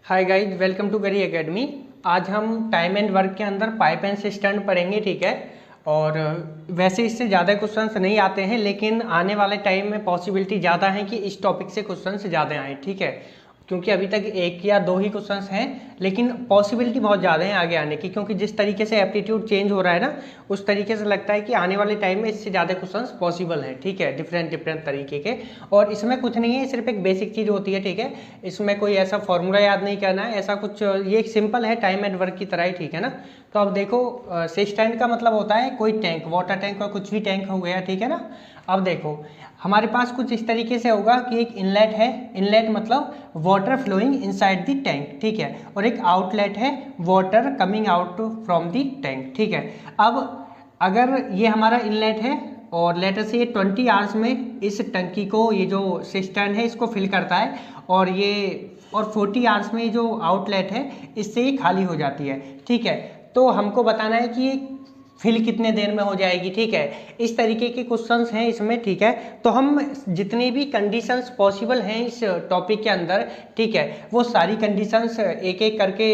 Hi guys, welcome to गरी academy. आज हम टाइम एंड वर्क के अंदर पाइप एंड सिस्टर्न पढ़ेंगे, ठीक है। और वैसे इससे ज़्यादा क्वेश्चंस नहीं आते हैं, लेकिन आने वाले टाइम में पॉसिबिलिटी ज़्यादा है कि इस टॉपिक से क्वेश्चंस ज़्यादा आएँ, ठीक है। क्योंकि अभी तक एक या दो ही क्वेश्चंस हैं, लेकिन पॉसिबिलिटी बहुत ज़्यादा है आगे आने की, क्योंकि जिस तरीके से एप्टीट्यूड चेंज हो रहा है ना, उस तरीके से लगता है कि आने वाले टाइम में इससे ज़्यादा क्वेश्चंस पॉसिबल हैं, ठीक है, डिफरेंट तरीके के। और इसमें कुछ नहीं है, सिर्फ एक बेसिक चीज़ होती है, ठीक है। इसमें कोई ऐसा फॉर्मूला याद नहीं करना है, ऐसा कुछ, ये एक सिंपल है टाइम एंड वर्क की तरह ही, ठीक है ना। तो अब देखो, सिस्टर्न का मतलब होता है कोई टैंक, वाटर टैंक का कुछ भी टैंक हो गया, ठीक है ना। अब देखो हमारे पास कुछ इस तरीके से होगा कि एक इनलेट है, इनलेट मतलब water flowing inside the tank, ठीक है, और एक आउटलेट है, water coming out from the tank, ठीक है। अब अगर ये हमारा इनलेट है और लेटर से ये 20 आवर्स में इस टंकी को, ये जो सिस्टर्न है इसको फिल करता है, और 40 आवर्स में जो आउटलेट है इससे ये खाली हो जाती है, ठीक है। तो हमको बताना है कि फिल कितने देर में हो जाएगी, ठीक है। इस तरीके के क्वेश्चंस हैं इसमें, ठीक है। तो हम जितनी भी कंडीशंस पॉसिबल हैं इस टॉपिक के अंदर, ठीक है, वो सारी कंडीशंस एक एक करके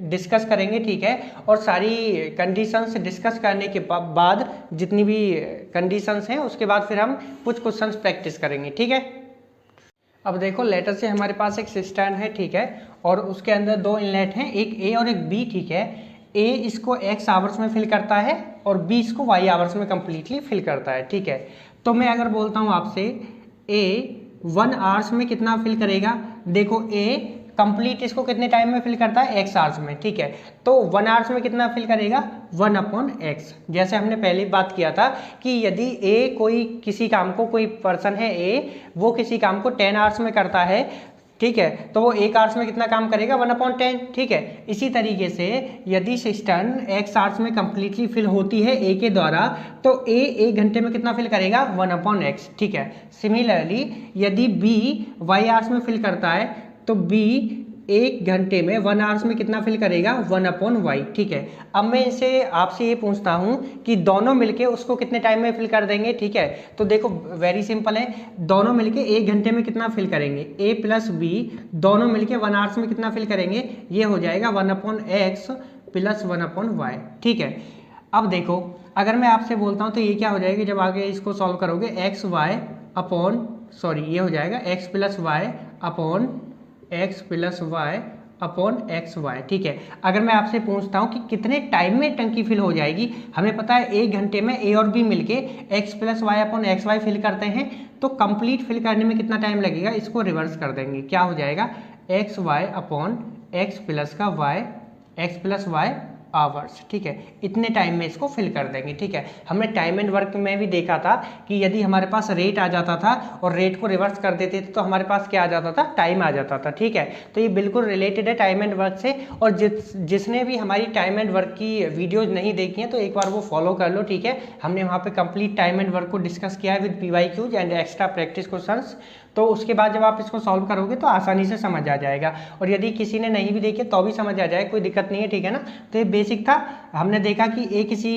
डिस्कस करेंगे, ठीक है। और सारी कंडीशंस डिस्कस करने के बाद जितनी भी कंडीशंस हैं उसके बाद फिर हम कुछ क्वेश्चंस प्रैक्टिस करेंगे, ठीक है। अब देखो, लेटर से हमारे पास एक सिस्टर्न है, ठीक है, और उसके अंदर दो इनलेट हैं, एक ए और एक बी, ठीक है। ए इसको x आवर्स में फिल करता है और बी इसको y आवर्स में कंप्लीटली फिल करता है, ठीक है। तो मैं अगर बोलता हूँ आपसे ए 1 आवर्स में कितना फिल करेगा, देखो ए कंप्लीट इसको कितने टाइम में फिल करता है, x आवर्स में, ठीक है। तो 1 आवर्स में कितना फिल करेगा, 1/x। जैसे हमने पहले बात किया था कि यदि ए कोई किसी काम को, कोई पर्सन है ए, वो किसी काम को 10 आवर्स में करता है, ठीक है, तो वो 1 आवर्स में कितना काम करेगा, 1/10, ठीक है। इसी तरीके से यदि सिस्टर्न x आवर्स में कंप्लीटली फिल होती है ए के द्वारा, तो ए 1 घंटे में कितना फिल करेगा, 1/x, ठीक है। सिमिलरली यदि बी y आवर्स में फिल करता है, तो बी 1 घंटे में 1 आवर्स में कितना फिल करेगा, 1/y, ठीक है। अब मैं इसे आपसे ये पूछता हूँ कि दोनों मिलके उसको कितने टाइम में फिल कर देंगे, ठीक है। तो देखो वेरी सिंपल है, दोनों मिलके 1 घंटे में कितना फिल करेंगे, a प्लस बी दोनों मिलके 1 आवर्स में कितना फिल करेंगे, ये हो जाएगा 1/x प्लस 1/y, ठीक है। अब देखो अगर मैं आपसे बोलता हूँ तो ये क्या हो जाएगा, जब आगे इसको सॉल्व करोगे ये हो जाएगा x plus Y upon x plus Y upon X Y, ठीक है। अगर मैं आपसे पूछता हूँ कि कितने टाइम में टंकी फिल हो जाएगी, हमें पता है 1 घंटे में ए और बी मिलके x plus Y upon X Y fill करते हैं, तो कंप्लीट फिल करने में कितना टाइम लगेगा, इसको रिवर्स कर देंगे, क्या हो जाएगा, X Y upon X plus का Y, X plus Y hours, ठीक है। इतने टाइम में इसको फिल कर देंगे, ठीक है। हमने टाइम एंड वर्क में भी देखा था कि यदि हमारे पास रेट आ जाता था और रेट को रिवर्स कर देते थे तो हमारे पास क्या आ जाता था, टाइम आ जाता था, ठीक है। तो ये बिल्कुल रिलेटेड है टाइम एंड वर्क से। और जिसने भी हमारी टाइम एंड वर्क की वीडियोज नहीं देखी हैं तो एक बार वो फॉलो कर लो, ठीक है। हमने वहाँ पे कंप्लीट टाइम एंड वर्क को डिस्कस किया है with PYQs and extra practice questions. तो उसके बाद जब आप इसको सॉल्व करोगे तो आसानी से समझ आ जाएगा, और यदि किसी ने नहीं भी देखे तो भी समझ आ जाए, कोई दिक्कत नहीं है, ठीक है ना। तो ये बेसिक था। हमने देखा कि ए किसी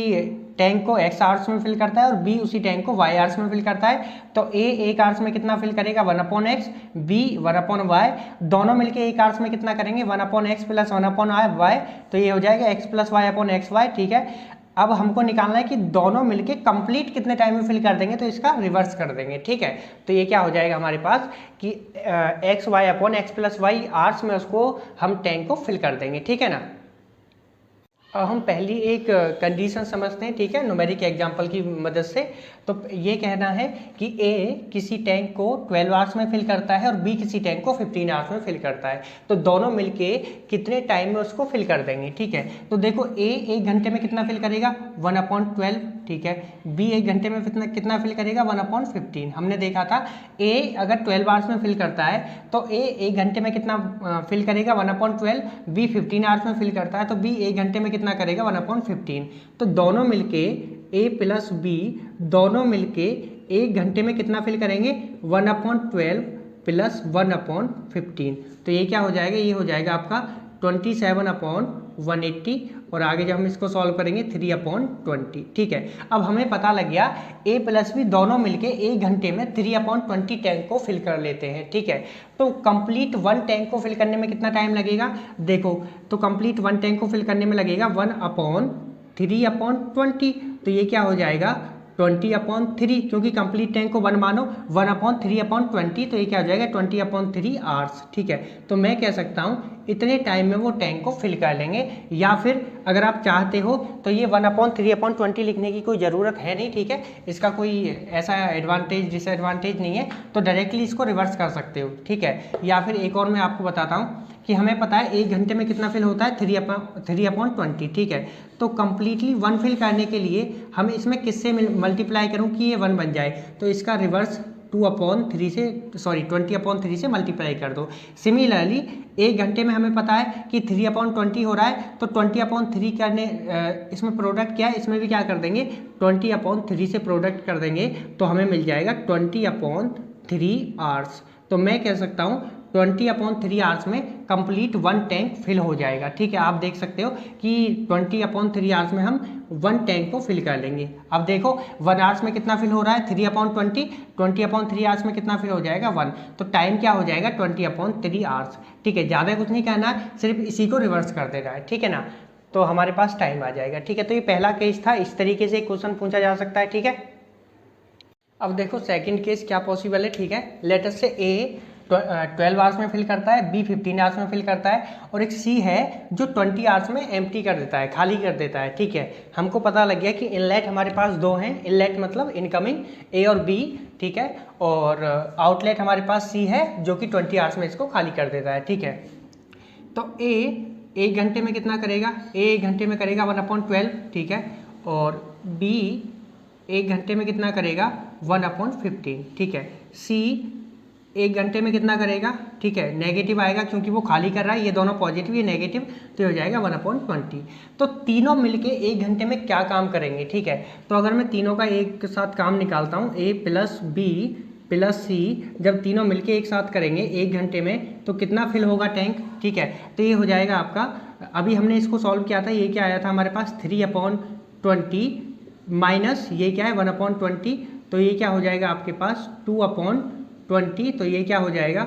टैंक को x आवर्स में फिल करता है और b उसी टैंक को y आवर्स में फिल करता है, तो a 1 आवर्स में कितना फिल करेगा, 1/x, b 1/y, दोनों मिलके 1 आवर्स में कितना करेंगे, 1/x प्लस 1/y, तो ये हो जाएगा x plus Y upon X Y, ठीक है। अब हमको निकालना है कि दोनों मिलके कंप्लीट कितने टाइम में फिल कर देंगे, तो इसका रिवर्स कर देंगे, ठीक है। तो ये क्या हो जाएगा हमारे पास कि X Y upon X plus Y hours में उसको हम टैंक को फिल कर देंगे, ठीक है ना। अब हम पहली एक कंडीशन समझते हैं, ठीक है, न्यूमेरिक एग्जांपल की मदद से। तो ये कहना है कि ए किसी टैंक को 12 आवर्स में फिल करता है और बी किसी टैंक को 15 आवर्स में फिल करता है, तो दोनों मिलके कितने टाइम में उसको फिल कर देंगे, ठीक है। तो देखो ए 1 घंटे में कितना फिल करेगा, 1/12, ठीक है। बी 1 घंटे में कितना फिल करेगा, 1/15। हमने देखा था ए अगर 12 आवर्स में फिल करता है तो ए 1 घंटे में कितना फिल करेगा, 1/12, बी 15 आवर्स में फिल करता है तो बी 1 घंटे में कितना करेगा, 1/15। तो दोनों मिलके ए प्लस बी दोनों मिलके 1 घंटे में कितना फिल करेंगे, 1/12 प्लस 1/15। तो ये क्या हो जाएगा, ये हो जाएगा आपका 27/180, और आगे जब हम इसको सॉल्व करेंगे 3/20, ठीक है। अब हमें पता लग गया a प्लस b दोनों मिलके 1 घंटे में 3/20 टैंक को फिल कर लेते हैं, ठीक है। तो कंप्लीट 1 टैंक को फिल करने में कितना टाइम लगेगा, देखो तो कंप्लीट 1 टैंक को फिल करने में लगेगा 1/3/20, तो ये क्या हो जाएगा 20/3, क्योंकि कंप्लीट टैंक को 1 मानो, 1/3/20, तो ये क्या हो जाएगा 20/3 आवर्स, ठीक है। तो मैं कह सकता हूँ इतने टाइम में वो टैंक को फिल कर लेंगे, या फिर अगर आप चाहते हो तो ये 1/3/20 लिखने की कोई ज़रूरत है नहीं, ठीक है। इसका कोई ऐसा एडवांटेज डिसएडवांटेज नहीं है, तो डायरेक्टली इसको रिवर्स कर सकते हो, ठीक है। या फिर एक और मैं आपको बताता हूँ कि हमें पता है 1 घंटे में कितना फिल होता है 3/20, ठीक है। तो कंप्लीटली 1 फिल करने के लिए हम इसमें किससे मल्टीप्लाई करूँ कि ये 1 बन जाए, तो इसका रिवर्स 20/3 से मल्टीप्लाई कर दो। सिमिलरली 1 घंटे में हमें पता है कि 3/20 हो रहा है, तो 20/3 करने इसमें प्रोडक्ट क्या है, इसमें भी क्या कर देंगे 20/3 से प्रोडक्ट कर देंगे, तो हमें मिल जाएगा 20/3 आवर्स। तो मैं कह सकता हूँ 20/3 आवर्स में कंप्लीट 1 टैंक फिल हो जाएगा, ठीक है। आप देख सकते हो कि 20/3 आवर्स में हम 1 टैंक को फिल कर लेंगे। अब देखो 1 आवर्स में कितना फिल हो रहा है 3/20, 20/3 आवर्स में कितना फिल हो जाएगा 1, तो टाइम क्या हो जाएगा 20/3 आवर्स, ठीक है। ज़्यादा कुछ नहीं करना है, सिर्फ इसी को रिवर्स कर देना है, ठीक है ना, तो हमारे पास टाइम आ जाएगा, ठीक है। तो ये पहला केस था, इस तरीके से क्वेश्चन पूछा जा सकता है, ठीक है। अब देखो सेकंड केस क्या पॉसिबल है, ठीक है। लेट अस से ए 12 आवर्स में फिल करता है, बी 15 आवर्स में फिल करता है, और एक सी है जो 20 आवर्स में एम्प्टी कर देता है, खाली कर देता है, ठीक है। हमको पता लग गया कि इनलेट हमारे पास 2 हैं, इनलेट मतलब इनकमिंग ए और बी, ठीक है, और आउटलेट हमारे पास सी है जो कि 20 आवर्स में इसको खाली कर देता है, ठीक है। तो ए 1 घंटे में कितना करेगा, ए 1 घंटे में करेगा 1/12, ठीक है, और बी 1 घंटे में कितना करेगा 1/15, ठीक है। सी 1 घंटे में कितना करेगा, ठीक है, नेगेटिव आएगा क्योंकि वो खाली कर रहा है, ये दोनों पॉजिटिव, ये नेगेटिव, तो ये हो जाएगा 1/20। तो तीनों मिलके 1 घंटे में क्या काम करेंगे, ठीक है। तो अगर मैं तीनों का एक साथ काम निकालता हूँ, ए प्लस बी प्लस सी, जब तीनों मिलके एक साथ करेंगे 1 घंटे में, तो कितना फिल होगा टैंक, ठीक है। तो ये हो जाएगा आपका, अभी हमने इसको सॉल्व किया था, ये क्या आया था हमारे पास 3/20 माइनस ये क्या है 1/20, तो ये क्या हो जाएगा आपके पास 2/20, तो ये क्या हो जाएगा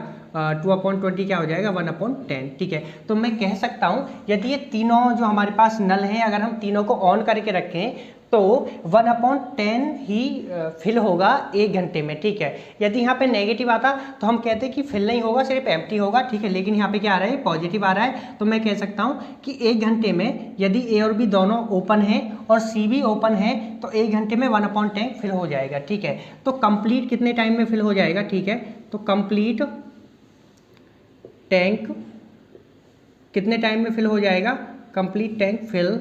2/20 क्या हो जाएगा 1/10, ठीक है। तो मैं कह सकता हूँ यदि ये तीनों जो हमारे पास नल हैं, अगर हम तीनों को ऑन करके रखें तो 1/10 ही फिल होगा 1 घंटे में, ठीक है। यदि यहाँ पे नेगेटिव आता तो हम कहते कि फिल नहीं होगा, सिर्फ एम्प्टी होगा, ठीक है। लेकिन यहाँ पे क्या आ रहा है पॉजिटिव आ रहा है, तो मैं कह सकता हूँ कि 1 घंटे में यदि ए और बी दोनों ओपन है और सी भी ओपन है, तो 1 घंटे में 1/10 फिल हो जाएगा, ठीक है। तो कंप्लीट कितने टाइम में फिल हो जाएगा, ठीक है। तो कंप्लीट टैंक कितने टाइम में फिल हो जाएगा, कंप्लीट टैंक फिल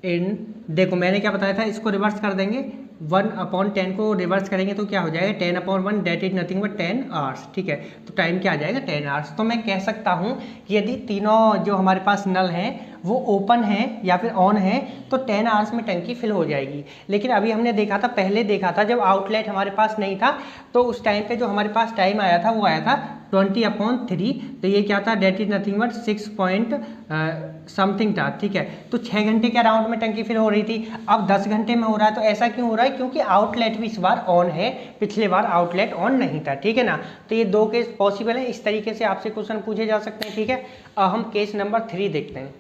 इन, देखो मैंने क्या बताया था, इसको रिवर्स कर देंगे, 1/10 को रिवर्स करेंगे तो क्या हो जाएगा 10/1, that is nothing but 10 hours, ठीक है। तो टाइम क्या आ जाएगा 10 आवर्स। तो मैं कह सकता हूँ कि यदि तीनों जो हमारे पास नल हैं वो ओपन है या फिर ऑन है, तो 10 आवर्स में टंकी फिल हो जाएगी। लेकिन अभी हमने देखा था, पहले देखा था, जब आउटलेट हमारे पास नहीं था, तो उस टाइम पे जो हमारे पास टाइम आया था वो आया था 20/3, तो ये क्या था that is nothing but 6 point something था, ठीक है। तो 6 घंटे के अराउंड में टंकी फिल हो रही थी, अब 10 घंटे में हो रहा है। तो ऐसा क्यों हो रहा है, क्योंकि आउटलेट भी इस बार ऑन है, पिछले बार आउटलेट ऑन नहीं था, ठीक है ना। तो ये 2 केस पॉसिबल है, इस तरीके से आपसे क्वेश्चन पूछे जा सकते हैं, ठीक है। अब हम केस नंबर 3 देखते हैं।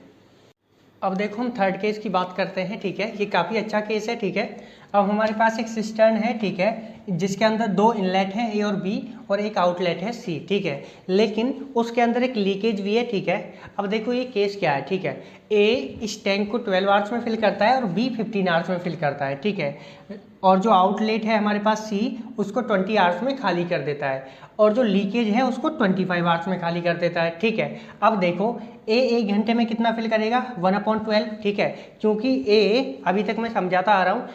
अब देखो हम थर्ड केस की बात करते हैं, ठीक है। ये काफ़ी अच्छा केस है, ठीक है। अब हमारे पास एक सिस्टर्न है, ठीक है, जिसके अंदर 2 इनलेट हैं ए और बी, और एक आउटलेट है सी, ठीक है। लेकिन उसके अंदर एक लीकेज भी है, ठीक है। अब देखो ये केस क्या है, ठीक है। ए इस टैंक को 12 आवर्स में फिल करता है और बी 15 आवर्स में फिल करता है, ठीक है। और जो आउटलेट है हमारे पास सी, उसको 20 आवर्स में खाली कर देता है, और जो लीकेज है उसको 25 आवर्स में खाली कर देता है, ठीक है। अब देखो ए 1 घंटे में कितना फिल करेगा 1/12, ठीक है, क्योंकि ए अभी तक मैं समझाता आ रहा हूँ,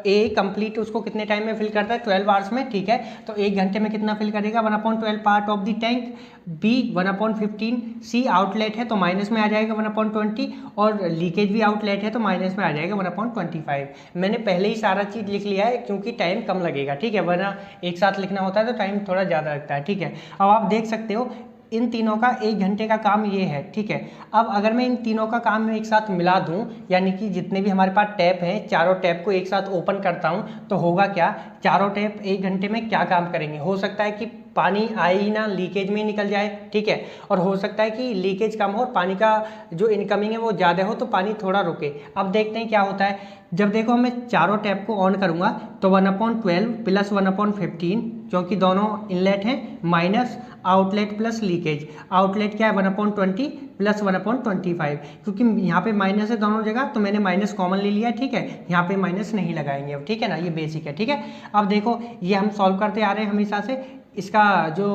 ए कंप्लीट उसको कितने टाइम में फिल करता है 12 आवर्स में, ठीक है। तो 1 घंटे में कितना फिल करेगा 1/12 part of the tank, B 1/15, C outlet है तो माइनस में आ जाएगा 1/20, और लीकेज भी आउटलेट है तो माइनस में आ जाएगा 1/25। मैंने पहले ही सारा चीज़ लिख लिया है क्योंकि टाइम कम लगेगा, ठीक है, वरना एक साथ लिखना होता है तो टाइम थोड़ा ज़्यादा लगता है, ठीक है। अब आप देख सकते हो इन तीनों का 1 घंटे का काम ये है, ठीक है। अब अगर मैं इन तीनों का काम एक साथ मिला दूं, यानी कि जितने भी हमारे पास टैप हैं, चारों टैप को एक साथ ओपन करता हूं, तो होगा क्या, चारों टैप 1 घंटे में क्या काम करेंगे। हो सकता है कि पानी आए ही ना, लीकेज में ही निकल जाए, ठीक है। और हो सकता है कि लीकेज कम हो और पानी का जो इनकमिंग है वो ज़्यादा हो, तो पानी थोड़ा रुके। अब देखते हैं क्या होता है। जब देखो मैं चारों टैप को ऑन करूंगा तो 1/12 प्लस 1/15, क्योंकि दोनों इनलेट हैं, minus outlet plus leakage. Outlet क्या है 1/20 प्लस 1/25, क्योंकि यहाँ पे माइनस है दोनों जगह, तो मैंने माइनस कॉमन ले लिया, ठीक है। यहाँ पे माइनस नहीं लगाएंगे अब, ठीक है ना, ये बेसिक है, ठीक है। अब देखो ये हम सॉल्व करते आ रहे हैं हमेशा से। इसका जो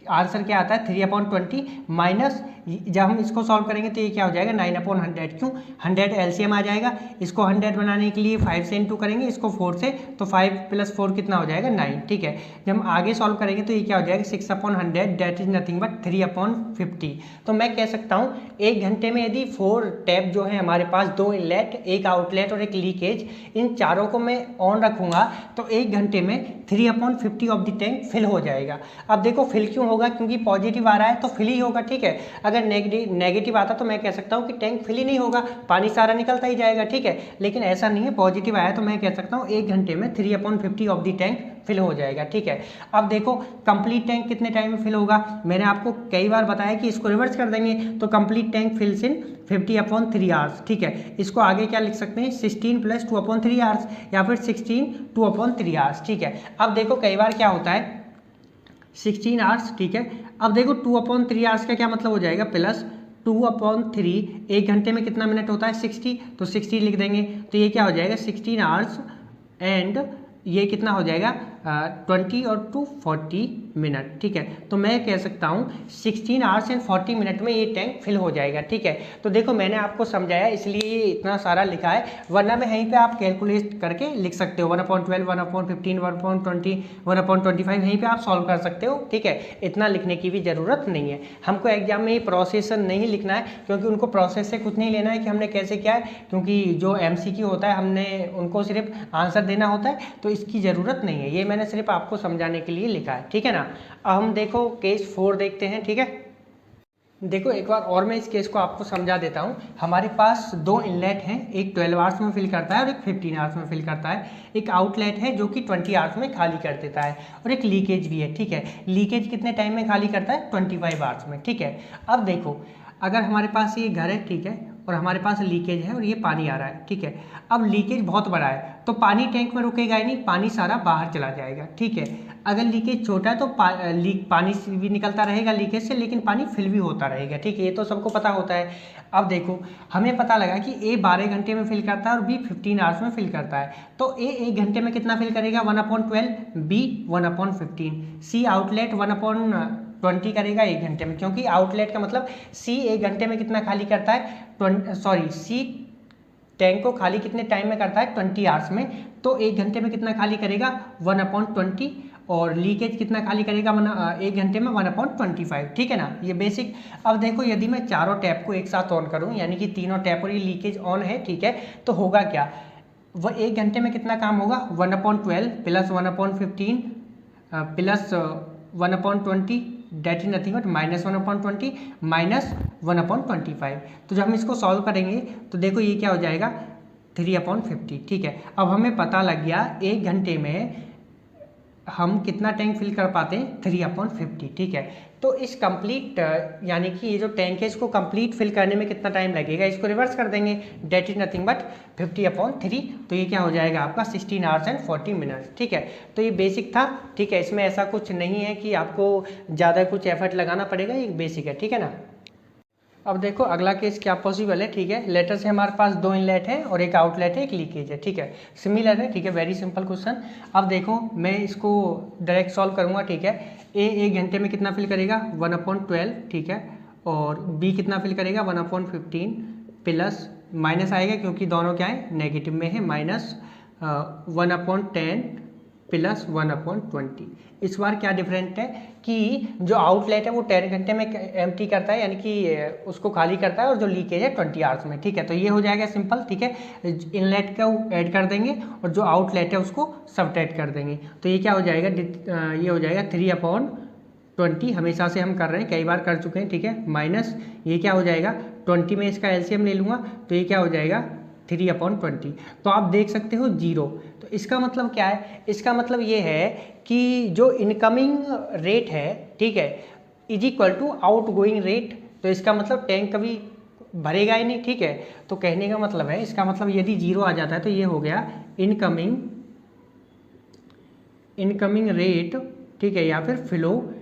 आंसर क्या आता है 3/20 माइनस, जब हम इसको सॉल्व करेंगे तो ये क्या हो जाएगा 9/100। क्यों, 100 एलसीएम आ जाएगा। इसको 100 बनाने के लिए 5 से इंटू करेंगे, इसको 4 से, तो 5 + 4 कितना हो जाएगा 9, ठीक है। जब हम आगे सॉल्व करेंगे तो ये क्या हो जाएगा 6/100, दैट इज नथिंग बट 3/50। तो मैं कह सकता हूँ 1 घंटे में यदि 4 टैप जो है हमारे पास, 2 इनलेट, 1 आउटलेट और 1 लीकेज, इन चारों को मैं ऑन रखूंगा तो 1 घंटे में 3/50 ऑफ द टैंक फिल हो जाएगा। अब देखो फिल क्यों होगा, क्योंकि पॉजिटिव आ रहा है तो फिल ही होगा, ठीक है। अगर नेगेटिव आता तो मैं कह सकता हूँ कि टैंक फिल ही नहीं होगा, पानी सारा निकलता ही जाएगा, ठीक है। लेकिन ऐसा नहीं है, पॉजिटिव आया तो मैं कह सकता हूँ 1 घंटे में 3/50 ऑफ द टैंक फिल हो जाएगा, ठीक है। अब देखो कंप्लीट टैंक कितने टाइम में फिल होगा, मैंने आपको कई बार बताया कि इसको रिवर्स कर देंगे तो कंप्लीट टैंक फिल्स इन 50/3 आवर्स, ठीक है। इसको आगे क्या लिख सकते हैं 16 + 2/3 आवर्स, या फिर 16 2/3 आवर्स, ठीक है। अब देखो कई बार क्या होता है 16 आवर्स, ठीक है। अब देखो 2/3 आवर्स का क्या मतलब हो जाएगा, प्लस 2/3, 1 घंटे में कितना मिनट होता है 60, तो 60 लिख देंगे, तो ये क्या हो जाएगा 16 आवर्स एंड ये कितना हो जाएगा 20 और 2 40 मिनट, ठीक है। तो मैं कह सकता हूँ 16 आवर्स एंड 40 मिनट में ये टैंक फिल हो जाएगा, ठीक है। तो देखो मैंने आपको समझाया इसलिए ये इतना सारा लिखा है, वरना मैं यहीं पे आप कैलकुलेट करके लिख सकते हो 1/12, 1/15, 1/20, 1/25, यहीं पे आप सॉल्व कर सकते हो, ठीक है। इतना लिखने की भी ज़रूरत नहीं है। हमको एग्जाम में ये प्रोसेस नहीं लिखना है, क्योंकि उनको प्रोसेस से कुछ नहीं लेना है कि हमने कैसे किया है, क्योंकि जो MCQ होता है हमने उनको सिर्फ आंसर देना होता है, तो इसकी ज़रूरत नहीं है। ये मैंने सिर्फ आपको समझाने के लिए लिखा है, ठीक है ना। अब हम देखो केस 4 देखते हैं, ठीक है। देखो एक बार और मैं इस केस को आपको समझा देता हूँ। हमारे पास 2 इनलेट हैं, एक 12 आवर्स में फिल करता है और एक 15 आवर्स में फिल करता है। एक आउटलेट है जो कि 20 आवर्स में खाली कर देता है, और एक लीकेज भी है, ठीक है। लीकेज कितने टाइम में खाली करता है 25 आवर्स में, ठीक है। अब देखो अगर हमारे पास ये घर है, ठीक है, और हमारे पास लीकेज है और ये पानी आ रहा है, ठीक है। अब लीकेज बहुत बड़ा है तो पानी टैंक में रुकेगा ही नहीं, पानी सारा बाहर चला जाएगा, ठीक है। अगर लीकेज छोटा है तो पानी भी निकलता रहेगा लीकेज से, लेकिन पानी फिल भी होता रहेगा, ठीक है। ये तो सबको पता होता है। अब देखो हमें पता लगा कि A 12 घंटे में फिल करता है और B 15 आवर्स में फिल करता है, तो A 1 घंटे में कितना फिल करेगा 1/12, B 1/15, C आउटलेट 1/20 करेगा 1 घंटे में, क्योंकि आउटलेट का मतलब C 1 घंटे में कितना खाली करता है C टैंक को खाली कितने टाइम में करता है 20 आवर्स में, तो 1 घंटे में कितना खाली करेगा 1/20, और लीकेज कितना खाली करेगा 1 घंटे में 1/25, ठीक है ना, ये बेसिक। अब देखो यदि मैं चारों टैप को एक साथ ऑन करूं, यानी कि तीनों टैप और ये लीकेज ऑन है, ठीक है, तो होगा क्या, वह 1 घंटे में कितना काम होगा 1/12 plus 1/15 plus 1/20, that is nothing but -1/20 minus 1/25। तो जब हम इसको सॉल्व करेंगे तो देखो ये क्या हो जाएगा 3/50, ठीक है। अब हमें पता लग गया 1 घंटे में हम कितना टैंक फिल कर पाते हैं 3/50, ठीक है। तो इस कंप्लीट यानी कि ये जो टैंक है इसको कंप्लीट फिल करने में कितना टाइम लगेगा, इसको रिवर्स कर देंगे, डेट इज नथिंग बट 50/3, तो ये क्या हो जाएगा आपका 16 आवर्स एंड 40 मिनट्स, ठीक है। तो ये बेसिक था, ठीक है। इसमें ऐसा कुछ नहीं है कि आपको ज़्यादा कुछ एफर्ट लगाना पड़ेगा, ये बेसिक है, ठीक है ना। अब देखो अगला केस क्या पॉसिबल है, ठीक है। लेटर से हमारे पास 2 इनलेट है और एक आउटलेट है, एक लीकेज है, ठीक है। सिमिलर है, ठीक है, वेरी सिंपल क्वेश्चन। अब देखो मैं इसको डायरेक्ट सॉल्व करूंगा, ठीक है। A 1 घंटे में कितना फिल करेगा 1/12, ठीक है, और B कितना फिल करेगा 1/15 प्लस माइनस आएगा क्योंकि दोनों क्या है नेगेटिव में है, माइनस 1/10 प्लस 1/20। इस बार क्या डिफरेंट है कि जो आउटलेट है वो 10 घंटे में एम्प्टी करता है, यानी कि उसको खाली करता है, और जो लीकेज है 20 आवर्स में, ठीक है। तो ये हो जाएगा सिंपल, ठीक है। इनलेट का ऐड कर देंगे और जो आउटलेट है उसको सबट्रैक्ट कर देंगे, तो ये क्या हो जाएगा ये हो जाएगा 20 हमेशा से हम कर रहे हैं, कई बार कर चुके हैं, ठीक है, माइनस ये क्या हो जाएगा 20 में इसका एलसीएम ले लूँगा तो ये क्या हो जाएगा 3/20। तो आप देख सकते हो 0। तो इसका मतलब क्या है, इसका मतलब ये है कि जो इनकमिंग रेट है, ठीक है, is equal to outgoing rate. तो इसका मतलब टैंक कभी भरेगा ही नहीं, ठीक है। तो कहने का मतलब है, इसका मतलब यदि 0 आ जाता है तो ये हो गया इनकमिंग रेट, ठीक है, या फिर फ्लो,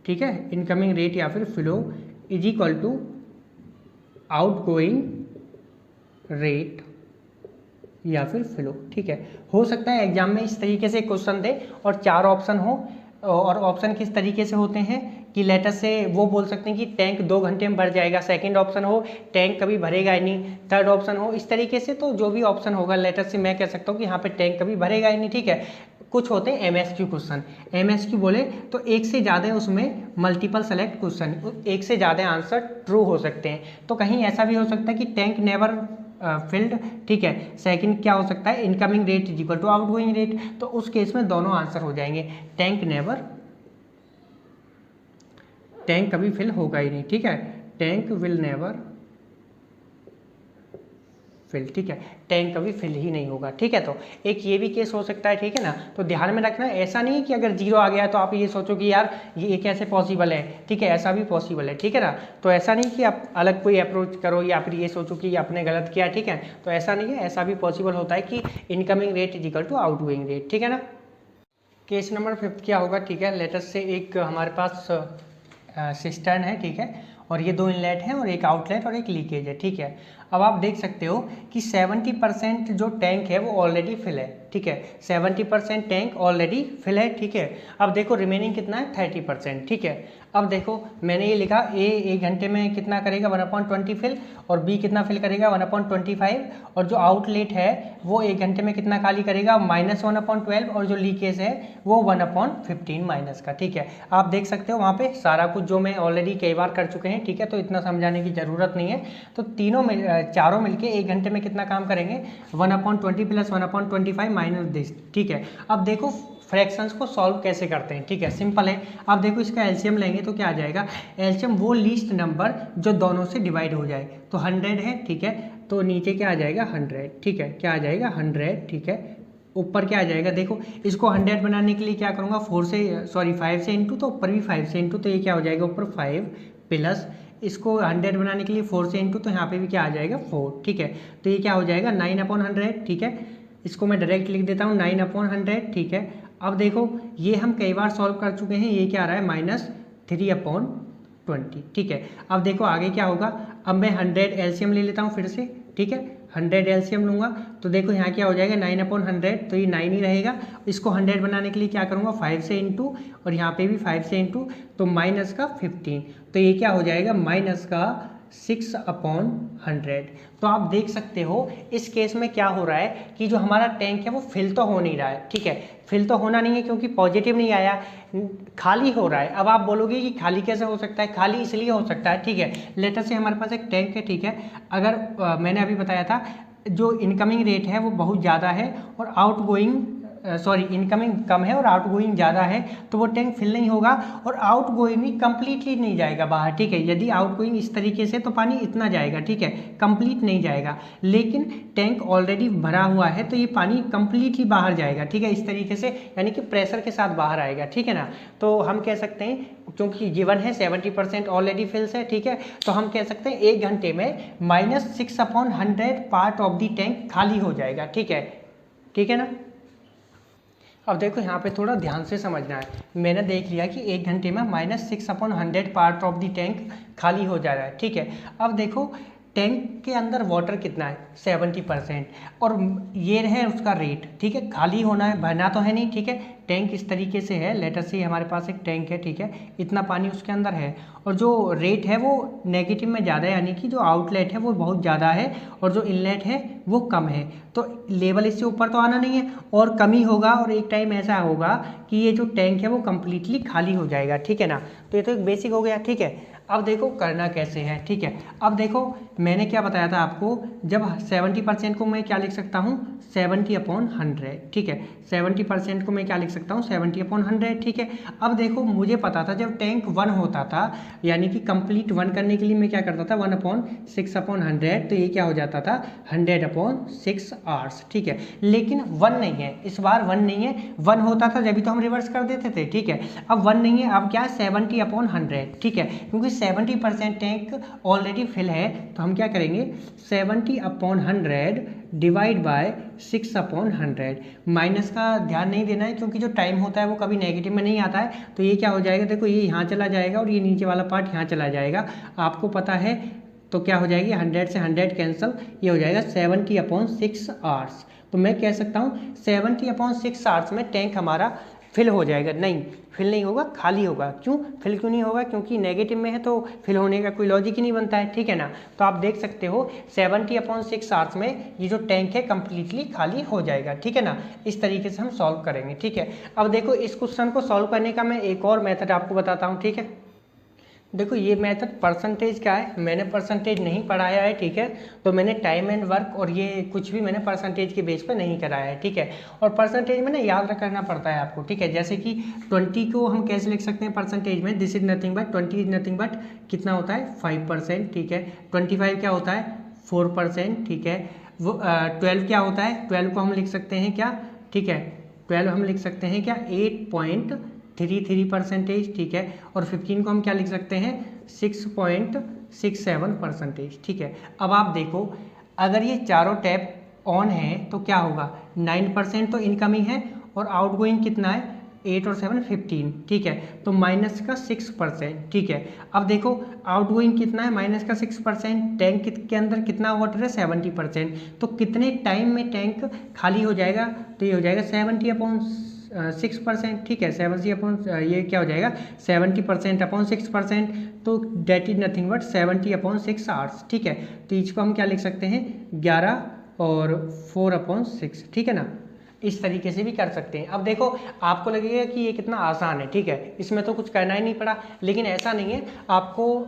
ठीक है, इनकमिंग रेट या फिर flow is equal to outgoing rate या फिर फ्लो, ठीक है। हो सकता है एग्जाम में इस तरीके से क्वेश्चन दे और 4 ऑप्शन हो, और ऑप्शन किस तरीके से होते हैं कि लेटर से वो बोल सकते हैं कि टैंक 2 घंटे में भर जाएगा, सेकंड ऑप्शन हो टैंक कभी भरेगा ही नहीं, थर्ड ऑप्शन हो इस तरीके से। तो जो भी ऑप्शन होगा लेटर से मैं कह सकता हूँ कि यहाँ पे टैंक कभी भरेगा ही नहीं, ठीक है। कुछ होते हैं एमएसक्यू क्वेश्चन, एमएसक्यू बोले तो एक से ज़्यादा उसमें मल्टीपल सेलेक्ट क्वेश्चन, एक से ज़्यादा आंसर ट्रू हो सकते हैं। तो कहीं ऐसा भी हो सकता है कि टैंक नेवर फिल्ड, ठीक है। सेकंड क्या हो सकता है incoming rate is equal to outgoing rate, तो उस केस में दोनों आंसर हो जाएंगे। टैंक कभी फिल होगा ही नहीं, ठीक है, टैंक विल नेवर फिल, ठीक है, टैंक कभी फिल ही नहीं होगा, ठीक है। तो एक ये भी केस हो सकता है, ठीक है ना। तो ध्यान में रखना, ऐसा नहीं कि अगर 0 आ गया तो आप ये सोचो कि यार ये कैसे पॉसिबल है, ठीक है, ऐसा भी पॉसिबल है, ठीक है ना। तो ऐसा नहीं कि आप अलग कोई अप्रोच करो या फिर ये सोचो कि आपने गलत किया, ठीक है। तो ऐसा नहीं है, ऐसा भी पॉसिबल होता है कि incoming rate is equal to outgoing rate, ठीक है ना। केस नंबर 5 क्या होगा, ठीक है, लेटेस्ट से एक हमारे पास सिस्टर्न है, ठीक है, और ये 2 इनलेट हैं और एक आउटलेट और एक लीकेज है, ठीक है। अब आप देख सकते हो कि 70% जो टैंक है वो ऑलरेडी फिल है, ठीक है, 70% टैंक ऑलरेडी फिल है, ठीक है। अब देखो रिमेनिंग कितना है 30%, ठीक है। अब देखो मैंने ये लिखा ए 1 घंटे में कितना करेगा 1/20 फिल, और बी कितना फिल करेगा 1/25, और जो आउटलेट है वो 1 घंटे में कितना खाली करेगा -1/12, और जो लीकेज है वो 1/15 माइनस का, ठीक है। आप देख सकते हो वहाँ पे सारा कुछ जो मैं ऑलरेडी कई बार कर चुके हैं, ठीक है, तो इतना समझाने की ज़रूरत नहीं है। तो चारों मिलके 1 घंटे में कितना काम करेंगे 1/20 प्लस 1/25 माइनस दिस, ठीक है। अब देखो फ्रैक्शंस को सॉल्व कैसे करते हैं, ठीक है, सिंपल है। अब देखो इसका एलसीएम लेंगे तो क्या आ जाएगा, एलसीएम वो लीस्ट नंबर जो दोनों से डिवाइड हो जाए। तो 100 है, ठीक है, तो नीचे क्या आ जाएगा 100, ठीक है, क्या आ जाएगा 100, ठीक है, ऊपर क्या आ जाएगा, देखो इसको 100 बनाने के लिए क्या करूँगा 5 से इंटू, तो ऊपर भी 5 से इंटू, तो ये क्या हो जाएगा ऊपर 5 प्लस इसको 100 बनाने के लिए 4 से इंटू, तो यहाँ पे भी क्या आ जाएगा 4, ठीक है। तो ये क्या हो जाएगा 9/100, ठीक है। इसको मैं डायरेक्ट लिख देता हूँ 9/100, ठीक है। अब देखो ये हम कई बार सॉल्व कर चुके हैं, ये क्या आ रहा है -3/20, ठीक है। अब देखो आगे क्या होगा, अब मैं 100 एलसीएम ले लेता हूँ फिर से, ठीक है, 100 एलसीएम लूँगा तो देखो यहाँ क्या हो जाएगा 9/100, तो ये 9 ही रहेगा। इसको 100 बनाने के लिए क्या करूँगा 5 से इंटू, और यहाँ पे भी 5 से इंटू, तो माइनस का 15, तो ये क्या हो जाएगा माइनस का 6/100। तो आप देख सकते हो इस केस में क्या हो रहा है कि जो हमारा टैंक है वो फिल तो हो नहीं रहा है, ठीक है, फिल तो होना नहीं है क्योंकि पॉजिटिव नहीं आया, खाली हो रहा है। अब आप बोलोगे कि खाली कैसे हो सकता है, खाली इसलिए हो सकता है, ठीक है। लेटर से हमारे पास एक टैंक है, ठीक है, अगर मैंने अभी बताया था जो इनकमिंग रेट है वो बहुत ज़्यादा है और इनकमिंग कम है और आउटगोइंग ज़्यादा है, तो वो टैंक फिल नहीं होगा और आउटगोइंग भी कंप्लीटली नहीं जाएगा बाहर, ठीक है। यदि आउटगोइंग इस तरीके से तो पानी इतना जाएगा, ठीक है, कंप्लीट नहीं जाएगा। लेकिन टैंक ऑलरेडी भरा हुआ है तो ये पानी कंप्लीटली बाहर जाएगा, ठीक है, इस तरीके से, यानी कि प्रेशर के साथ बाहर आएगा, ठीक है ना। तो हम कह सकते हैं क्योंकि गिवन है 70% ऑलरेडी फिल्स है, ठीक है, तो हम कह सकते हैं 1 घंटे में -6/100 पार्ट ऑफ द टैंक खाली हो जाएगा, ठीक है ना। अब देखो यहाँ पे थोड़ा ध्यान से समझना है, मैंने देख लिया कि 1 घंटे में -6/100 पार्ट ऑफ द टैंक खाली हो जा रहा है, ठीक है। अब देखो टैंक के अंदर वाटर कितना है 70%, और ये है उसका रेट, ठीक है, खाली होना है, भरना तो है नहीं, ठीक है। टैंक इस तरीके से है, लेटर से हमारे पास एक टैंक है, ठीक है, इतना पानी उसके अंदर है, और जो रेट है वो नेगेटिव में ज़्यादा है, यानी कि जो आउटलेट है वो बहुत ज़्यादा है और जो इनलेट है वो कम है, तो लेवल इससे ऊपर तो आना नहीं है और कम ही होगा, और एक टाइम ऐसा होगा कि ये जो टैंक है वो कम्प्लीटली खाली हो जाएगा, ठीक है ना। तो ये तो एक बेसिक हो गया, ठीक है। अब देखो करना कैसे है, ठीक है। अब देखो मैंने क्या बताया था आपको, जब 70% को मैं क्या लिख सकता हूँ 70/100, ठीक है। 70% को मैं क्या लिख सकता हूँ 70/100, ठीक है। अब देखो मुझे पता था जब टैंक 1 होता था, यानी कि कंप्लीट 1 करने के लिए मैं क्या करता था 1/6/100, तो ये क्या हो जाता था 100/6 आवर्स, ठीक है। लेकिन 1 नहीं है, इस बार 1 नहीं है। 1 होता था जब भी तो हम रिवर्स कर देते थे, ठीक है। अब 1 नहीं है, अब क्या है 70/100, ठीक है। क्योंकि 70% टैंक ऑलरेडी फिल है, तो हम क्या करेंगे 70/100 डिवाइड बाय 6/100। माइनस का ध्यान नहीं देना है, क्योंकि जो टाइम होता है वो कभी नेगेटिव में नहीं आता है। तो ये क्या हो जाएगा, देखो ये यहाँ चला जाएगा और ये नीचे वाला पार्ट यहाँ चला जाएगा, आपको पता है। तो क्या हो जाएगी 100 से 100 कैंसिल, ये हो जाएगा 70/6 आवर्स। तो मैं कह सकता हूँ 70/6 आवर्स में टैंक हमारा फिल हो जाएगा। नहीं, फिल नहीं होगा, खाली होगा। क्यों फिल क्यों नहीं होगा, क्योंकि नेगेटिव में है तो फिल होने का कोई लॉजिक ही नहीं बनता है, ठीक है ना। तो आप देख सकते हो 70/6 आवर्स में ये जो टैंक है कंप्लीटली खाली हो जाएगा, ठीक है ना। इस तरीके से हम सॉल्व करेंगे, ठीक है। अब देखो इस क्वेश्चन को सॉल्व करने का मैं एक और मेथड आपको बताता हूँ, ठीक है। देखो ये मेथड परसेंटेज का है, मैंने परसेंटेज नहीं पढ़ाया है, ठीक है। तो मैंने टाइम एंड वर्क और ये कुछ भी मैंने परसेंटेज के बेस पर नहीं कराया है, ठीक है। और परसेंटेज में ना याद रखना पड़ता है आपको, ठीक है। जैसे कि 20 को हम कैसे लिख सकते हैं परसेंटेज में, this is nothing but 20 is nothing but कितना होता है 5%, ठीक है। 25 क्या होता है 4%, ठीक है। वो 12 क्या होता है, 12 को हम लिख सकते हैं क्या, ठीक है। 12 हम लिख सकते हैं क्या 8.33%, ठीक है। और 15 को हम क्या लिख सकते हैं 6.67%, ठीक है। अब आप देखो अगर ये चारों टैप ऑन है तो क्या होगा 9% तो इनकमिंग है और आउटगोइंग कितना है 8 और 7 15, ठीक है। तो माइनस का 6%, ठीक है। अब देखो आउटगोइंग कितना है माइनस का 6%, टैंक के अंदर कितना वाटर है 70%, तो कितने टाइम में टैंक खाली हो जाएगा, तो ये हो जाएगा 70/6%, ठीक है। 70 ये क्या हो जाएगा 70%/6%, तो that is nothing but 70/6 hours, ठीक है। तो इसको हम क्या लिख सकते हैं 11 और 4/6, ठीक है ना। इस तरीके से भी कर सकते हैं। अब देखो आपको लगेगा कि ये कितना आसान है, ठीक है, इसमें तो कुछ करना ही नहीं पड़ा, लेकिन ऐसा नहीं है आपको।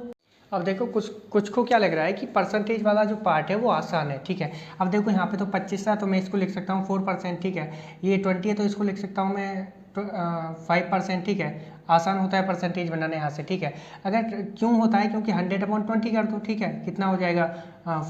अब देखो कुछ कुछ को क्या लग रहा है कि परसेंटेज वाला जो पार्ट है वो आसान है, ठीक है। अब देखो यहाँ पे तो 25 था तो मैं इसको लिख सकता हूँ 4%, ठीक है। ये 20 है तो इसको लिख सकता हूँ मैं 5%, ठीक है। आसान होता है परसेंटेज बनाने यहाँ से, ठीक है। अगर क्यों होता है, क्योंकि 100/20 कर दो, ठीक है। कितना हो जाएगा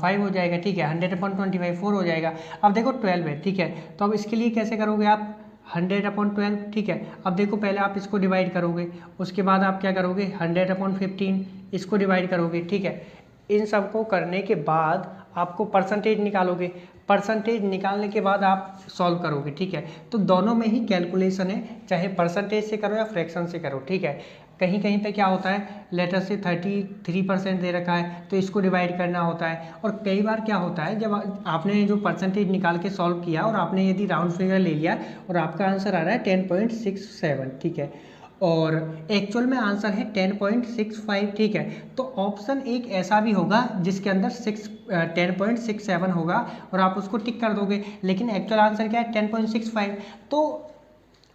5 हो जाएगा, ठीक है। 100/25 4 हो जाएगा। अब देखो 12 है, ठीक है। तो अब इसके लिए कैसे करोगे आप 100/12, ठीक है। अब देखो पहले आप इसको डिवाइड करोगे, उसके बाद आप क्या करोगे 100/15 इसको डिवाइड करोगे, ठीक है। इन सब को करने के बाद आपको परसेंटेज निकालोगे, परसेंटेज निकालने के बाद आप सॉल्व करोगे, ठीक है। तो दोनों में ही कैलकुलेशन है, चाहे परसेंटेज से करो या फ्रैक्शन से करो, ठीक है। कहीं कहीं पे क्या होता है लेटर से 33% दे रखा है तो इसको डिवाइड करना होता है। और कई बार क्या होता है जब आपने जो परसेंटेज निकाल के सॉल्व किया और आपने यदि राउंड फिगर ले लिया और आपका आंसर आ रहा है 10.67, ठीक है, और एक्चुअल में आंसर है 10.65, ठीक है। तो ऑप्शन एक ऐसा भी होगा जिसके अंदर 10.67 होगा और आप उसको टिक कर दोगे, लेकिन एक्चुअल आंसर क्या है 10.65। तो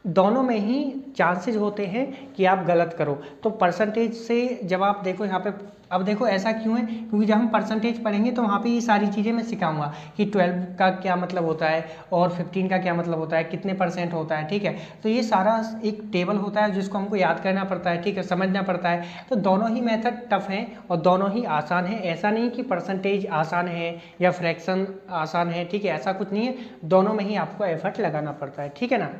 दोनों में ही चांसेस होते हैं कि आप गलत करो। तो परसेंटेज से जब आप देखो यहाँ पे, अब देखो ऐसा क्यों है, क्योंकि जब हम परसेंटेज पढ़ेंगे तो वहाँ पे ये सारी चीज़ें मैं सिखाऊंगा कि 12 का क्या मतलब होता है और 15 का क्या मतलब होता है, कितने % होता है, ठीक है। तो ये सारा एक टेबल होता है जिसको हमको याद करना पड़ता है, ठीक है, समझना पड़ता है। तो दोनों ही मेथड टफ हैं और दोनों ही आसान है। ऐसा नहीं कि परसेंटेज आसान है या फ्रैक्शन आसान है, ठीक है, ऐसा कुछ नहीं है। दोनों में ही आपको एफर्ट लगाना पड़ता है, ठीक है ना।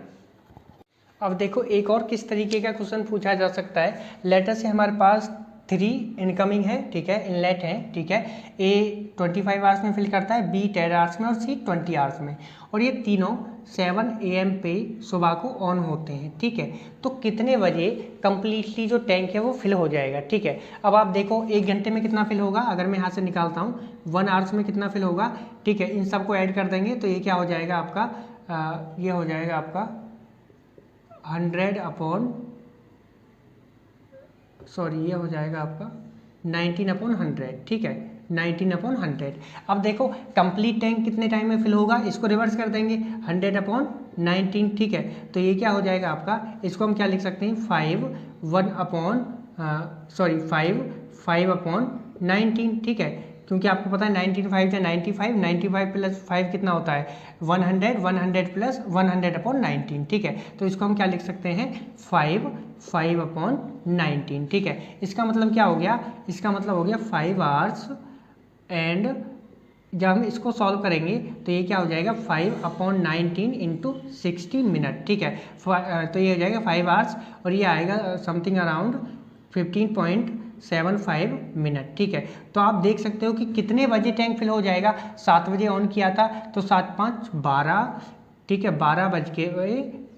अब देखो एक और किस तरीके का क्वेश्चन पूछा जा सकता है। लेटर से हमारे पास 3 इनकमिंग है, ठीक है, इनलेट है, ठीक है। ए 25 आवर्स में फिल करता है, बी 10 आवर्स में और सी 20 आवर्स में, और ये तीनों 7 AM पे सुबह को ऑन होते हैं, ठीक है। तो कितने बजे कंप्लीटली जो टैंक है वो फिल हो जाएगा, ठीक है। अब आप देखो 1 घंटे में कितना फिल होगा, अगर मैं यहाँ से निकालता हूँ 1 आवर्स में कितना फिल होगा, ठीक है। इन सबको ऐड कर देंगे तो ये क्या हो जाएगा आपका ये हो जाएगा आपका ये हो जाएगा आपका 19/100, ठीक है, 19/100। अब देखो कंप्लीट टैंक कितने टाइम में फिल होगा, इसको रिवर्स कर देंगे 100/19, ठीक है। तो ये क्या हो जाएगा आपका, इसको हम क्या लिख सकते हैं 5 5/19, ठीक है, क्योंकि आपको पता है 19 5 या 95, 95 प्लस 5 कितना होता है 100, 100 प्लस 100/19, ठीक है। तो इसको हम क्या लिख सकते हैं 5/19, ठीक है। इसका मतलब क्या हो गया, इसका मतलब हो गया 5 आवर्स, एंड जब हम इसको सॉल्व करेंगे तो ये क्या हो जाएगा 5/19 इंटू 60 मिनट, ठीक है। तो ये हो जाएगा 5 आवर्स और ये आएगा समथिंग अराउंड 15.75 मिनट, ठीक है। तो आप देख सकते हो कि कितने बजे टैंक फिल हो जाएगा। 7 बजे ऑन किया था तो 7 5 12, ठीक है,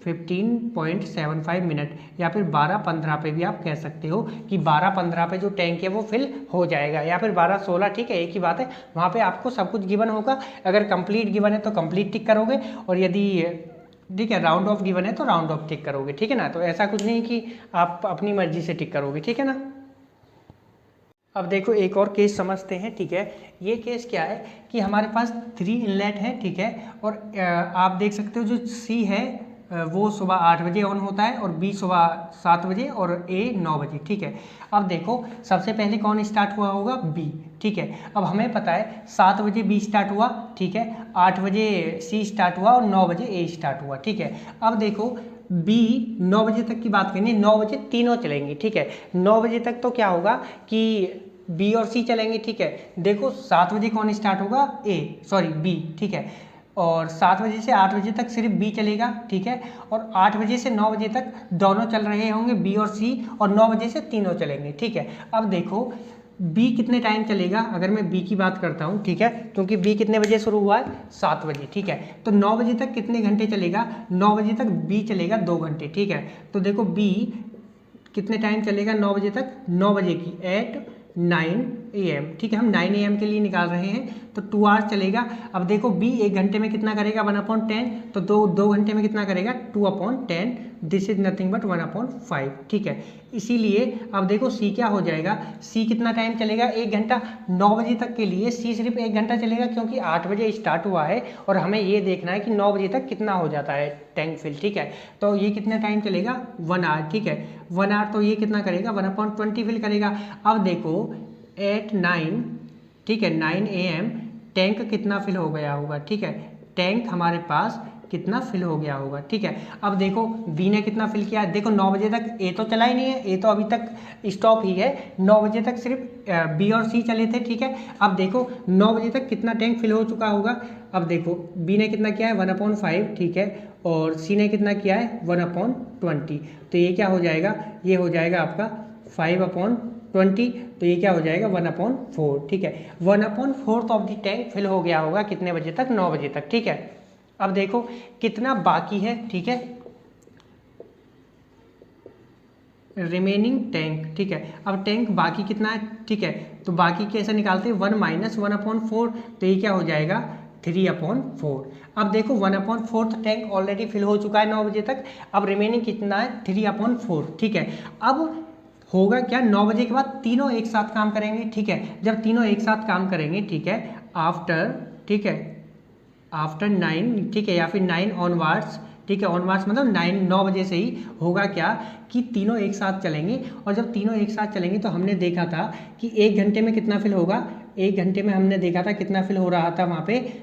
15.75 मिनट, या फिर 12:15 पे भी आप कह सकते हो कि 12:15 पे जो टैंक है वो फिल हो जाएगा, या फिर 12:16, ठीक है, एक ही बात है। वहाँ पे आपको सब कुछ गिवन होगा। अगर कंप्लीट गिवन है तो कंप्लीट टिक करोगे, और यदि ठीक है राउंड ऑफ गिवन है तो राउंड ऑफ टिक करोगे, ठीक है ना। तो ऐसा कुछ नहीं कि आप अपनी मर्जी से टिक करोगे, ठीक है ना। अब देखो एक और केस समझते हैं, ठीक है। ये केस क्या है कि हमारे पास 3 इनलेट है, ठीक है, और आप देख सकते हो जो सी है वो सुबह 8 बजे ऑन होता है, और बी सुबह 7 बजे, और ए 9 बजे, ठीक है। अब देखो सबसे पहले कौन स्टार्ट हुआ होगा बी, ठीक है। अब हमें पता है 7 बजे बी स्टार्ट हुआ, ठीक है, 8 बजे सी स्टार्ट हुआ और 9 बजे ए स्टार्ट हुआ, ठीक है। अब देखो बी 9 बजे तक की बात करेंगे, 9 बजे तीनों चलेंगे, ठीक है। 9 बजे तक तो क्या होगा कि बी और सी चलेंगे, ठीक है। देखो 7 बजे कौन स्टार्ट होगा बी, ठीक है, और 7 बजे से 8 बजे तक सिर्फ बी चलेगा, ठीक है, और 8 बजे से 9 बजे तक दोनों चल रहे होंगे बी और सी, और 9 बजे से तीनों चलेंगे, ठीक है। अब देखो बी कितने टाइम चलेगा, अगर मैं बी की बात करता हूँ, ठीक है, क्योंकि बी कितने बजे शुरू हुआ है 7 बजे, ठीक है। तो 9 बजे तक कितने घंटे चलेगा, 9 बजे तक बी चलेगा 2 घंटे, ठीक है। तो देखो बी कितने टाइम चलेगा 9 बजे तक, 9 बजे की एट 9 AM, ठीक है, हम 9 AM के लिए निकाल रहे हैं, तो 2 आवर्स चलेगा। अब देखो बी 1 घंटे में कितना करेगा 1/10, तो दो घंटे में कितना करेगा 2/10, दिस इज नथिंग बट 1/5, ठीक है। इसीलिए अब देखो सी क्या हो जाएगा, सी कितना टाइम चलेगा 1 घंटा। 9 बजे तक के लिए सी सिर्फ 1 घंटा चलेगा, क्योंकि 8 बजे स्टार्ट हुआ है, और हमें ये देखना है कि 9 बजे तक कितना हो जाता है टैंक फिल, ठीक है। तो ये कितना टाइम चलेगा 1 आवर, ठीक है, 1 आवर, तो ये कितना करेगा 1/20 फिल करेगा। अब देखो एट 9, ठीक है, 9 AM टैंक कितना फिल हो गया होगा, ठीक है, टैंक हमारे पास कितना फिल हो गया होगा, ठीक है। अब देखो बी ने कितना फिल किया, देखो 9 बजे तक ए तो चला ही नहीं है, ए तो अभी तक स्टॉप ही है, 9 बजे तक सिर्फ बी और सी चले थे, ठीक है। अब देखो 9 बजे तक कितना टैंक फिल हो चुका होगा। अब देखो बी ने कितना किया है 1/5, ठीक है, और सी ने कितना किया है 1/20, तो ये क्या हो जाएगा, ये हो जाएगा आपका 5/20, तो ये क्या हो जाएगा 1/4, ठीक है। 1/4 ऑफ द टैंक फिल हो गया होगा कितने बजे तक, 9 बजे तक, ठीक है। अब देखो कितना बाकी है, ठीक है, रिमेनिंग टैंक, ठीक है। अब टैंक बाकी कितना है, ठीक है, तो बाकी कैसे निकालते हैं 1 - 1/4, तो ये क्या हो जाएगा 3/4। अब देखो 1/4 टैंक ऑलरेडी फिल हो चुका है 9 बजे तक, अब रिमेनिंग कितना है 3/4, ठीक है। अब होगा क्या 9 बजे के बाद तीनों एक साथ काम करेंगे, ठीक है। जब तीनों एक साथ काम करेंगे, ठीक है, आफ्टर, ठीक है, आफ्टर 9, ठीक है, या फिर 9 ऑनवर्ड्स, ठीक है, ऑनवर्ड्स मतलब 9 बजे से ही होगा क्या कि तीनों एक साथ चलेंगे, और जब तीनों एक साथ चलेंगे तो हमने देखा था कि 1 घंटे में कितना फिल होगा, 1 घंटे में हमने देखा था कितना फिल हो रहा था वहाँ पे,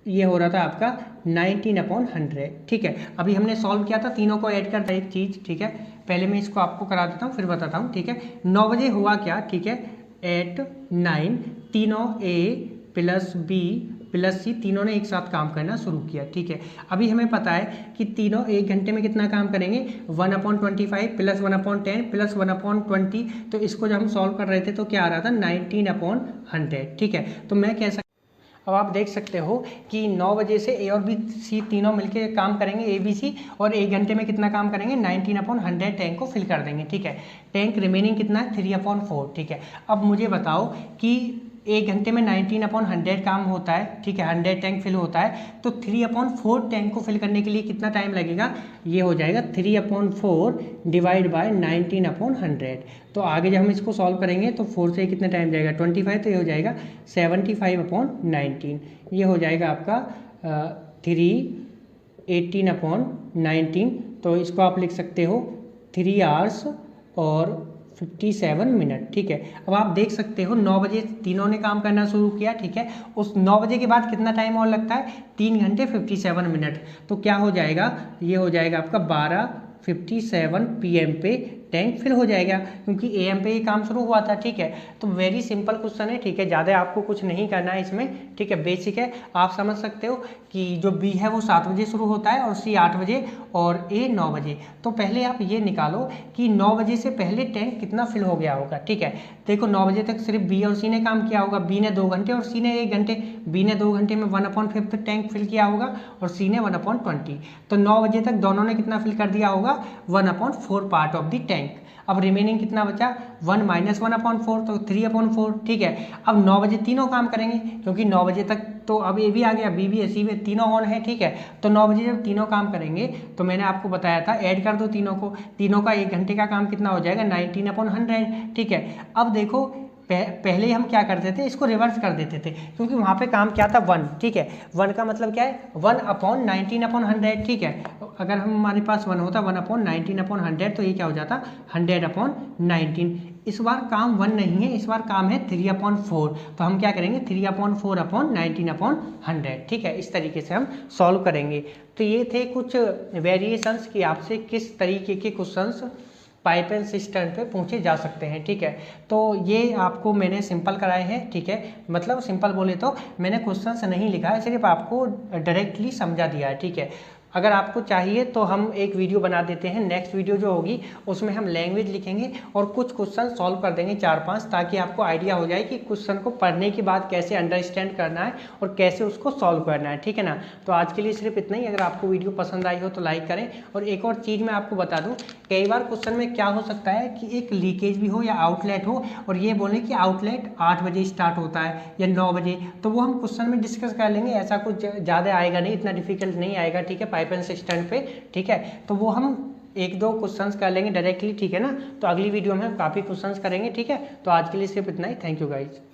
ये हो रहा था आपका 19/100, ठीक है। अभी हमने सॉल्व किया था, तीनों को ऐड करता एक चीज़, ठीक है, पहले मैं इसको आपको करा देता हूँ फिर बताता हूँ, ठीक है। 9 बजे हुआ क्या, ठीक है, एट 9 तीनों ए प्लस बी प्लस सी तीनों ने एक साथ काम करना शुरू किया, ठीक है। अभी हमें पता है कि तीनों 1 घंटे में कितना काम करेंगे 1/25 प्लस 1/10 प्लस 1/20, तो इसको जब हम सॉल्व कर रहे थे तो क्या आ रहा था 19/100, ठीक है। तो मैं कह सकता, अब आप देख सकते हो कि 9 बजे से ए और बी सी तीनों मिलके काम करेंगे ए बी सी, और 1 घंटे में कितना काम करेंगे 19/100 टैंक को फिल कर देंगे, ठीक है। टैंक रिमेनिंग कितना है 3/4, ठीक है। अब मुझे बताओ कि 1 घंटे में 19/100 काम होता है, ठीक है, 100 टैंक फिल होता है, तो 3/4 टैंक को फिल करने के लिए कितना टाइम लगेगा, ये हो जाएगा 3/4 डिवाइड बाय 19/100। तो आगे जब हम इसको सॉल्व करेंगे तो 4 से कितना टाइम जाएगा 25, तो ये हो जाएगा 75/19, ये हो जाएगा आपका 318/19, तो इसको आप लिख सकते हो 3 आवर्स और 57 मिनट, ठीक है। अब आप देख सकते हो 9 बजे तीनों ने काम करना शुरू किया, ठीक है। उस 9 बजे के बाद कितना टाइम और लगता है, 3 घंटे 57 मिनट। तो क्या हो जाएगा, ये हो जाएगा आपका 12:57 PM पे टैंक फिल हो जाएगा, क्योंकि AM पे ही काम शुरू हुआ था, ठीक है। तो वेरी सिंपल क्वेश्चन है, ठीक है, ज़्यादा आपको कुछ नहीं करना है इसमें, ठीक है, बेसिक है। आप समझ सकते हो कि जो B है वो 7 बजे शुरू होता है और C 8 बजे और A 9 बजे। तो पहले आप ये निकालो कि 9 बजे से पहले टैंक कितना फिल हो गया होगा, ठीक है। देखो 9 बजे तक सिर्फ B और C ने काम किया होगा, B ने 2 घंटे और C ने 1 घंटे। B ने 2 घंटे में 1/5 टैंक फिल किया होगा और C ने 1/20। तो 9 बजे तक दोनों ने कितना फिल कर दिया होगा, 1/4 पार्ट ऑफ द टैंक। अब रिमेनिंग कितना बचा, 1 - 1/4, तो 3/4, ठीक है। अब 9 बजे तीनों काम करेंगे, क्योंकि 9 बजे तक तो अब ए भी आ गया, बी भी सी भी, तीनों ऑन है, ठीक है। तो 9 बजे जब तीनों काम करेंगे तो मैंने आपको बताया था ऐड कर दो तीनों को, तीनों का 1 घंटे का काम कितना हो जाएगा, 19/100, ठीक है। अब देखो पहले हम क्या करते थे, इसको रिवर्स कर देते थे, क्योंकि वहाँ पे काम क्या था 1, ठीक है। 1 का मतलब क्या है, 1/19/100, ठीक है। अगर हमारे पास 1 होता 1/19/100 तो ये क्या हो जाता 100/19। इस बार काम 1 नहीं है, इस बार काम है 3/4। तो हम क्या करेंगे, 3/4/19/100, ठीक है। इस तरीके से हम सॉल्व करेंगे। तो ये थे कुछ वेरिएशंस कि आपसे किस तरीके के क्वेश्चंस पाइप एंड सिस्टम पे पूछे जा सकते हैं, ठीक है। तो ये आपको मैंने सिंपल कराए हैं, ठीक है। मतलब सिंपल बोले तो मैंने क्वेश्चन नहीं लिखा है, सिर्फ आपको डायरेक्टली समझा दिया है, ठीक है। अगर आपको चाहिए तो हम एक वीडियो बना देते हैं, नेक्स्ट वीडियो जो होगी उसमें हम लैंग्वेज लिखेंगे और कुछ क्वेश्चन सॉल्व कर देंगे 4-5, ताकि आपको आइडिया हो जाए कि क्वेश्चन को पढ़ने के बाद कैसे अंडरस्टैंड करना है और कैसे उसको सॉल्व करना है, ठीक है ना। तो आज के लिए सिर्फ इतना ही। अगर आपको वीडियो पसंद आई हो तो लाइक करें। और एक और चीज़ मैं आपको बता दूँ, कई बार क्वेश्चन में क्या हो सकता है कि एक लीकेज भी हो या आउटलेट हो, और ये बोले कि आउटलेट 8 बजे स्टार्ट होता है या 9 बजे, तो वो हम क्वेश्चन में डिस्कस कर लेंगे। ऐसा कुछ ज़्यादा आएगा नहीं, इतना डिफिकल्ट नहीं आएगा, ठीक है, पाइप एंड सिस्टम पे, ठीक है। तो वो हम 1-2 क्वेश्चंस कर लेंगे डायरेक्टली, ठीक है ना। तो अगली वीडियो में हम काफ़ी क्वेश्चंस करेंगे, ठीक है। तो आज के लिए सिर्फ इतना ही। Thank you guys.